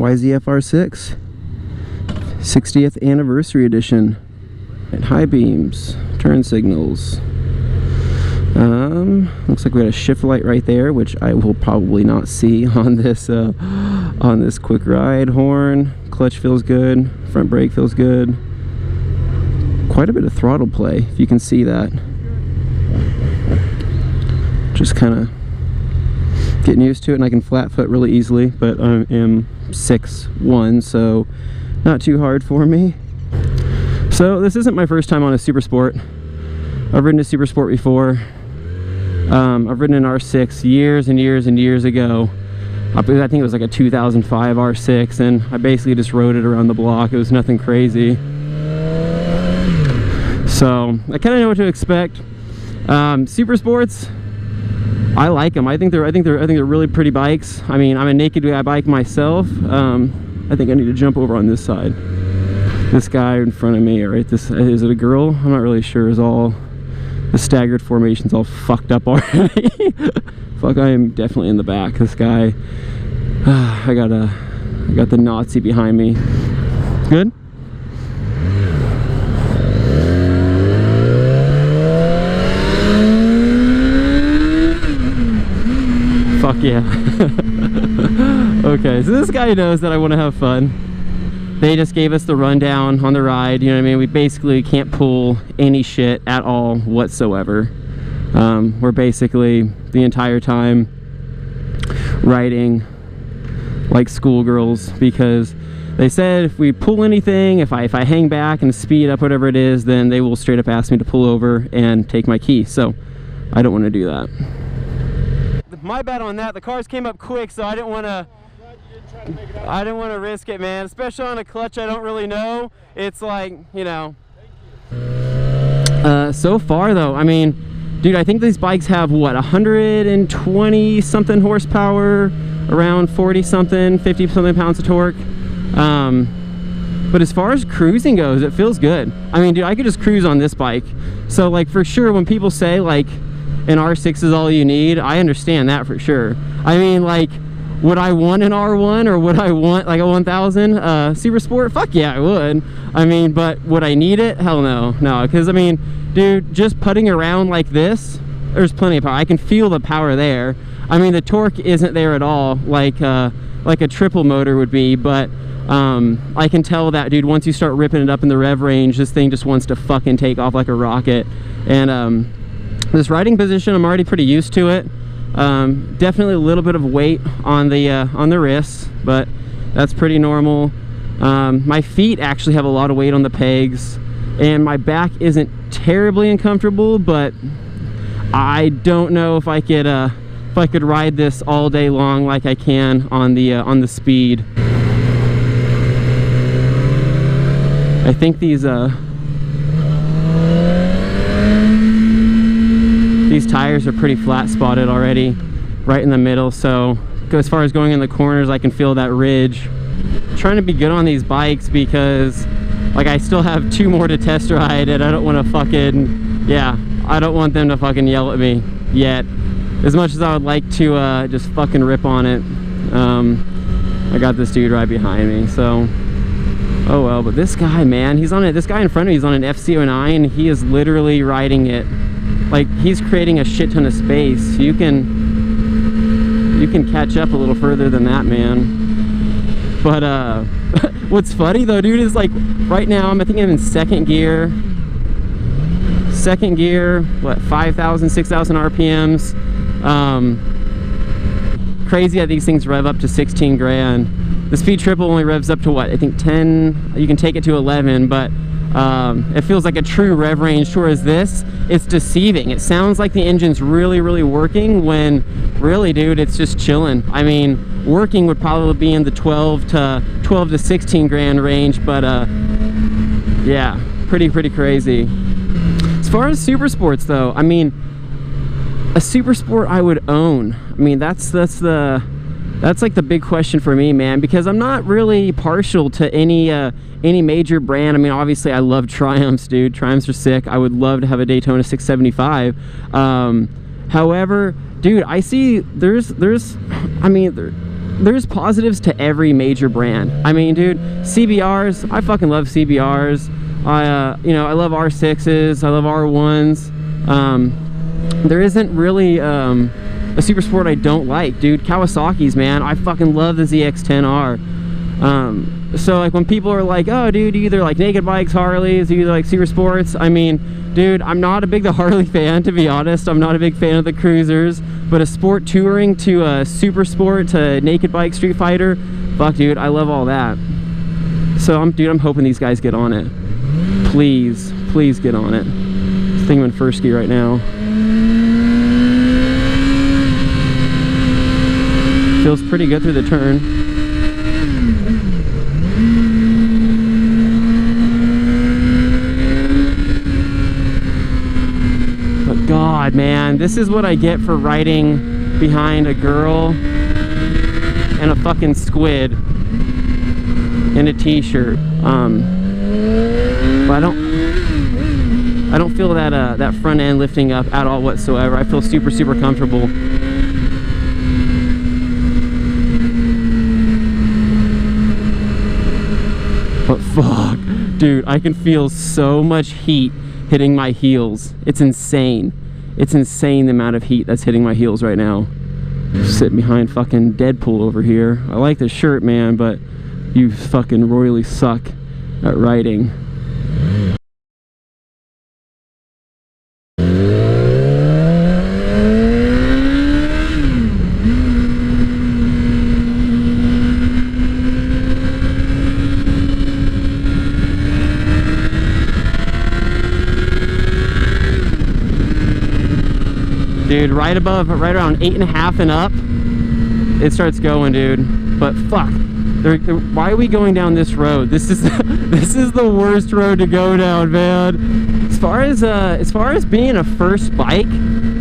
YZF-R6 60th anniversary edition. And high beams, turn signals. Looks like we got a shift light right there, which I will probably not see on this quick ride. Horn, clutch feels good, front brake feels good. Quite a bit of throttle play, if you can see that. Just kind of getting used to it, and I can flat foot really easily, but I am 6'1", so not too hard for me. So this isn't my first time on a Super Sport. I've ridden a Super Sport before. I've ridden an R6 years and years and years ago. I think it was like a 2005 R6, and I basically just rode it around the block. It was nothing crazy. So I kind of know what to expect. Super Sports, I like them. I think they're really pretty bikes. I mean, I'm a naked guy bike myself. I think I need to jump over on this side. This guy in front of me, right? This is it a girl? I'm not really sure. Is all the staggered formation's all fucked up already. Fuck, I am definitely in the back. This guy, I got the Nazi behind me. Good. Fuck yeah. Okay, so this guy knows that I want to have fun. They just gave us the rundown on the ride, you know what I mean? We basically can't pull any shit at all whatsoever. We're basically the entire time riding like schoolgirls, because they said if we pull anything, if I hang back and speed up whatever it is, then they will straight up ask me to pull over and take my key. So I don't want to do that. My bad on that. The cars came up quick, so I didn't want to risk it, man. Especially on a clutch I don't really know. It's like, you know. So far though, I mean, dude, I think these bikes have what, 120 something horsepower, around 40 something, 50 something pounds of torque. But as far as cruising goes, it feels good. I mean, dude, I could just cruise on this bike. So like, for sure, when people say like an R6 is all you need, I understand that for sure. I mean, like, would I want an R1 or would I want like a 1000 Super Sport? Fuck yeah, I would. I mean, but would I need it? Hell no. No, because I mean, dude, just putting around like this, there's plenty of power. I can feel the power there. I mean, the torque isn't there at all like a triple motor would be, but I can tell that, dude, once you start ripping it up in the rev range, this thing just wants to fucking take off like a rocket. And this riding position, I'm already pretty used to it. Definitely a little bit of weight on the wrists, but that's pretty normal. My feet actually have a lot of weight on the pegs, and my back isn't terribly uncomfortable, but I don't know if I could ride this all day long like I can on the speed. I think these tires are pretty flat spotted already, right in the middle. So as far as going in the corners, I can feel that ridge. I'm trying to be good on these bikes because like I still have 2 more to test ride, and I don't want to fucking, yeah, I don't want them to fucking yell at me yet. As much as I would like to just fucking rip on it, I got this dude right behind me, so oh well. But this guy, man, he's on it. This guy in front of me is on an FC09. He is literally riding it like he's creating a shit ton of space. You can catch up a little further than that, man. But what's funny though, dude, is like right now I think I'm in second gear, what, 5,000 6,000 RPMs. Crazy how these things rev up to 16 grand. The speed triple only revs up to what, I think 10. You can take it to 11, but it feels like a true rev range, whereas this, it's deceiving. It sounds like the engine's really, really working when really, dude, it's just chilling. I mean, working would probably be in the 12 to 16 grand range, but yeah, pretty crazy. As far as Super Sports though, I mean, a Super Sport I would own. I mean, that's like the big question for me, man, because I'm not really partial to any major brand. I mean, obviously I love Triumphs, dude. Triumphs are sick. I would love to have a Daytona 675. However, dude, I see there's I mean, there's positives to every major brand. I mean, dude, CBRs, I fucking love CBRs. You know, I love R6s, I love R1s. There isn't really a super sport I don't like, dude. Kawasaki's, man, I fucking love the ZX-10R. So like when people are like, oh dude, you either like naked bikes, Harleys, you either like super sports, I mean, dude, I'm not a big the Harley fan, to be honest. I'm not a big fan of the cruisers, but a sport touring to a super sport to naked bike street fighter, fuck dude, I love all that. So I'm hoping these guys get on it. Please get on it. This thing in first gear right now. Feels pretty good through the turn. But God, man, this is what I get for riding behind a girl and a fucking squid in a t-shirt. But I don't feel that that front end lifting up at all whatsoever. I feel super comfortable. But fuck, dude, I can feel so much heat hitting my heels. It's insane. It's insane the amount of heat that's hitting my heels right now. Sitting behind fucking Deadpool over here. I like the shirt, man, but you fucking royally suck at riding. Dude, right around 8.5 and up, it starts going, dude. But fuck, why are we going down this road? This is this is the worst road to go down, man. As far as being a first bike,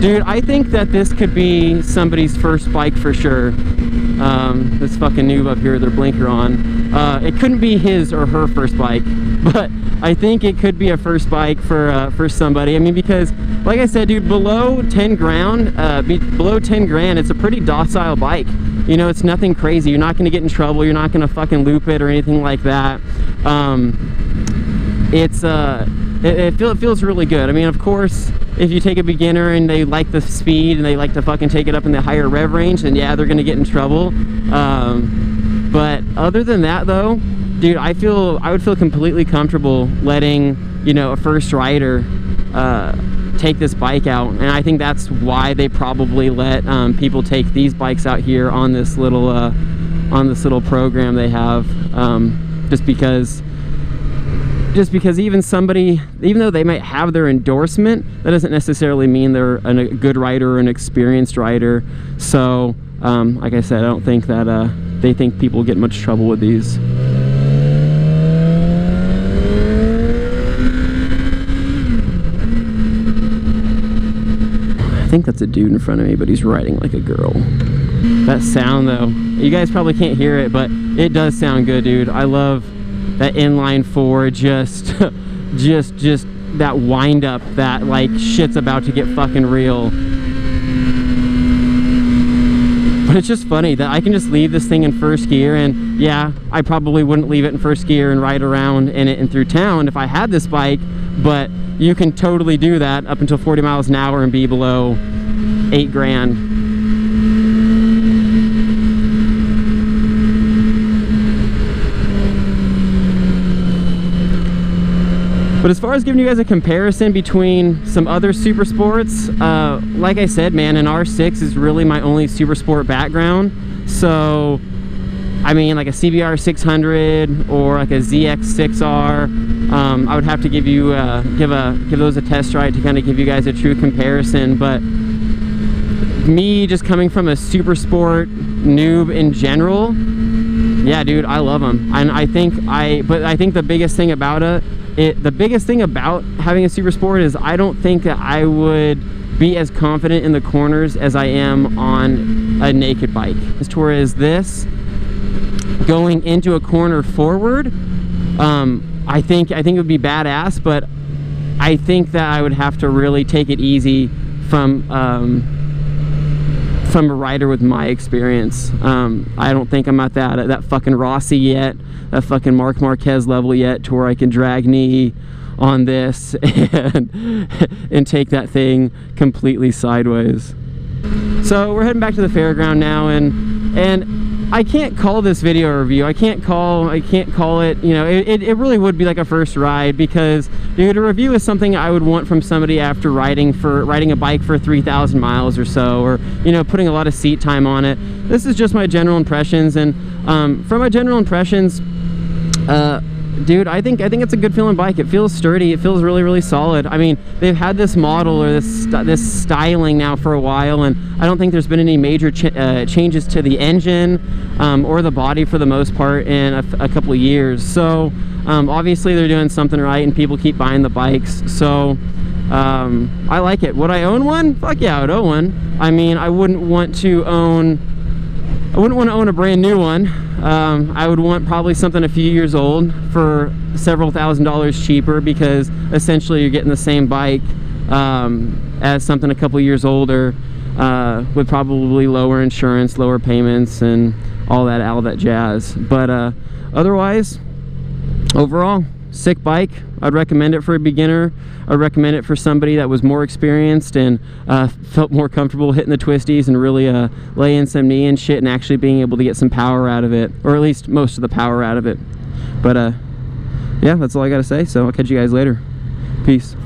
dude, I think that this could be somebody's first bike for sure. This fucking noob up here with their blinker on. It couldn't be his or her first bike, but I think it could be a first bike for somebody. I mean, because like I said, dude, below 10 grand, it's a pretty docile bike. You know, it's nothing crazy. You're not going to get in trouble. You're not going to fucking loop it or anything like that. It feels really good. I mean, of course, if you take a beginner and they like the speed and they like to fucking take it up in the higher rev range, then yeah, they're going to get in trouble. But other than that, though, dude, I would feel completely comfortable letting, you know, a first rider take this bike out, and I think that's why they probably let people take these bikes out here on this little program they have, just because even though they might have their endorsement, that doesn't necessarily mean they're a good rider or an experienced rider. So like I said, I don't think that they think people get much trouble with these. I think that's a dude in front of me, but he's riding like a girl. That sound though, you guys probably can't hear it, but it does sound good, dude. I love that inline four, just that wind up that like shit's about to get fucking real. But it's just funny that I can just leave this thing in first gear, and yeah, I probably wouldn't leave it in first gear and ride around in it and through town if I had this bike, but you can totally do that up until 40 miles an hour and be below 8 grand. But as far as giving you guys a comparison between some other super sports, like I said, man, an R6 is really my only super sport background. So, I mean, like a CBR 600 or like a ZX-6R, I would have to give you give those a test ride to kind of give you guys a true comparison. But me just coming from a super sport noob in general, yeah, dude, I love them. And I think the biggest thing about the biggest thing about having a super sport is I don't think that I would be as confident in the corners as I am on a naked bike. Whereas this, going into a corner forward, I think it would be badass, but I think that I would have to really take it easy from from a rider with my experience. I don't think I'm at that fucking Rossi yet, that fucking Marc Marquez level yet, to where I can drag knee on this and take that thing completely sideways. So we're heading back to the fairground now, and I can't call this video a review. I can't call it, you know, it really would be like a first ride, because, dude, a review is something I would want from somebody after riding a bike for 3,000 miles or so, or, you know, putting a lot of seat time on it. This is just my general impressions, and from my general impressions, dude, I think it's a good feeling bike. It feels sturdy. It feels really, really solid. I mean, they've had this model or this styling now for a while, and I don't think there's been any major changes to the engine or the body for the most part in a couple of years. So obviously they're doing something right, and people keep buying the bikes. So I like it. Would I own one? Fuck yeah, I would own one. I mean, I wouldn't want to own a brand new one. I would want probably something a few years old for several $1,000s cheaper, because essentially you're getting the same bike as something a couple years older, with probably lower insurance, lower payments, and all that jazz. But otherwise, overall, sick bike. I'd recommend it for a beginner. I'd recommend it for somebody that was more experienced and felt more comfortable hitting the twisties and really laying some knee and shit, and actually being able to get some power out of it, or at least most of the power out of it. But yeah, that's all I gotta say, so I'll catch you guys later. Peace.